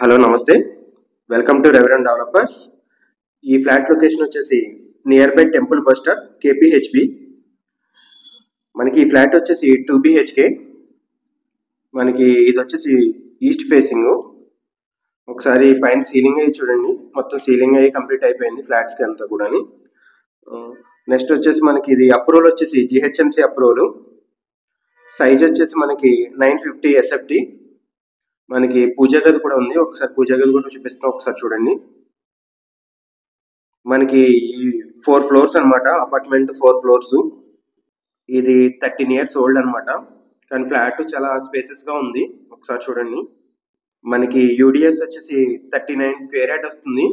Hello నమస్తే. Welcome to reverend developers. ఈ flat location వచ్చేసి near by temple bus stop KPHB. మనకి ఈ ఫ్లాట్ వచ్చేసి 2 BHK. మనకి ఇది వచ్చేసి ఈస్ట్ ఫేసింగ్. ఒకసారి పైన సీలింగ్ అయ్యి చూడండి, మొత్తం సీలింగ్ అయ్యి కంప్లీట్ అయిపోయింది ఫ్లాట్స్కి అంతా కూడా. నెక్స్ట్ వచ్చేసి మనకి ఇది అప్రూవల్ వచ్చేసి GHMC అప్రూవల్. సైజ్ వచ్చేసి మనకి 950 SFT. మనకి పూజా గది కూడా ఉంది, ఒకసారి పూజా గది కూడా చూపిస్తాం, ఒకసారి చూడండి. మనకి ఈ 4 floors అనమాట, అపార్ట్మెంట్ 4 floors. ఇది 13 years ఓల్డ్ అనమాట, కానీ ఫ్లాట్ చాలా స్పేసెస్ గా ఉంది, ఒకసారి చూడండి. మనకి యూడిఎస్ వచ్చేసి 39 స్క్వేర్ యార్డ్ వస్తుంది,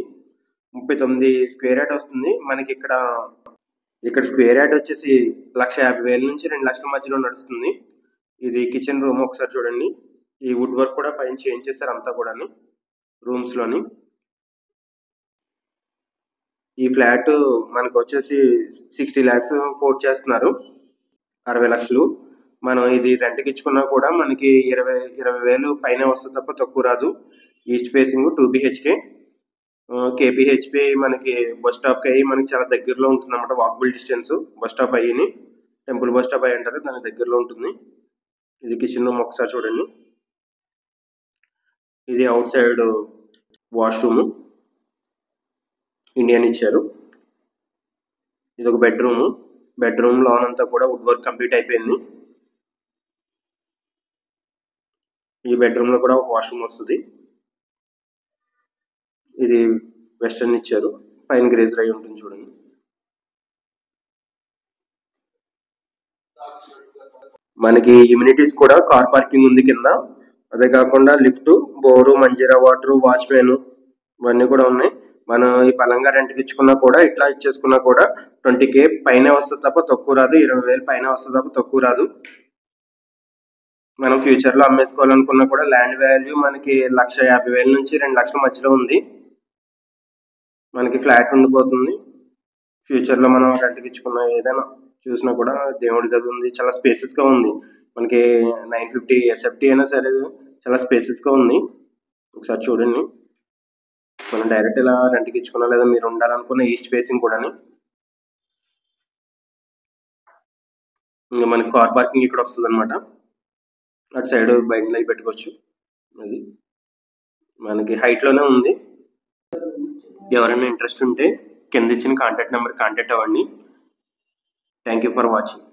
39 స్క్వేర్ యార్డ్ వస్తుంది. మనకి ఇక్కడ స్క్వేర్ యార్డ్ వచ్చేసి 1,50,000 నుంచి 2 లక్షల మధ్యలో నడుస్తుంది. ఇది కిచెన్ రూమ్, ఒకసారి చూడండి. ఈ వుడ్ వర్క్ కూడా పైన చేంజ్ చేశారు అంతా కూడా రూమ్స్ లోని. ఈ ఫ్లాట్ మనకు వచ్చేసి 60 lakhs కోట్ చేస్తున్నారు, 60 లక్షలు. మనం ఇది రెంట్కి ఇచ్చుకున్నా కూడా మనకి 20,000 పైన వస్తుంది తప్ప తక్కువ రాదు. East facing 2 BHK. కేపీహెచ్పి మనకి బస్ స్టాప్కి అయ్యి మనకి చాలా దగ్గరలో ఉంటుంది అన్నమాట, వాకబుల్ డిస్టెన్స్. బస్ స్టాప్ అయ్యి టెంపుల్ బస్ స్టాప్ అయ్యి అంటారు, దాని దగ్గరలో ఉంటుంది. ఇది కిచెన్ రూమ్, ఒకసారి చూడండి. ఇది అవుట్ సైడ్ వాష్రూమ్, ఇండియన్ ఇచ్చారు. ఇది ఒక బెడ్రూమ్ లోన్ అంతా కూడా వుడ్ వర్క్ కంప్లీట్ అయిపోయింది. ఈ బెడ్రూమ్ లో కూడా ఒక వాష్రూమ్ వస్తుంది. ఇది వెస్టర్న్ ఇచ్చారు, పైన గ్రేజర్ అయి ఉంటుంది చూడండి. మనకి ఇమ్యూనిటీస్ కూడా కార్ పార్కింగ్ ఉంది కింద. అదే కాకుండా lift, bore, Manjira water, watchmen ఇవన్నీ కూడా ఉన్నాయి. మనం ఈ పలంగా రెంట్కి ఇచ్చుకున్నా కూడా, ఇట్లా ఇచ్చేసుకున్నా కూడా 20K పైన వస్తుంది తప్ప తక్కువ రాదు, 20,000 పైన వస్తుంది తప్ప తక్కువ రాదు. మనం ఫ్యూచర్ లో అమ్మేసుకోవాలనుకున్నా కూడా ల్యాండ్ వాల్యూ మనకి 1,50,000 నుంచి 2 లక్షల మధ్యలో ఉంది. మనకి ఫ్లాట్ ఉండిపోతుంది. ఫ్యూచర్ లో మనం రెంట్కి ఇచ్చుకున్నా ఏదైనా చూసినా కూడా దేవుడి గది ఉంది, చాలా స్పేసెస్ గా ఉంది. మనకి 950 SFT అయినా సరే చాలా స్పేసెస్ గా ఉంది, ఒకసారి చూడండి. మనం డైరెక్ట్ ఇలా రెంట్కి ఇచ్చుకున్నా, లేదా మీరు ఉండాలనుకున్న ఈస్ట్ ఫేసింగ్ కూడా. ఇంకా మనకి కార్ పార్కింగ్ ఇక్కడ వస్తుంది అనమాట, అటు సైడ్ బైక్లు అవి పెట్టుకోవచ్చు. అది మనకి హైట్ లోనే ఉంది. ఎవరైనా ఇంట్రెస్ట్ ఉంటే కింద ఇచ్చిన కాంటాక్ట్ నెంబర్ కాంటాక్ట్ అవ్వండి. Thank you for watching.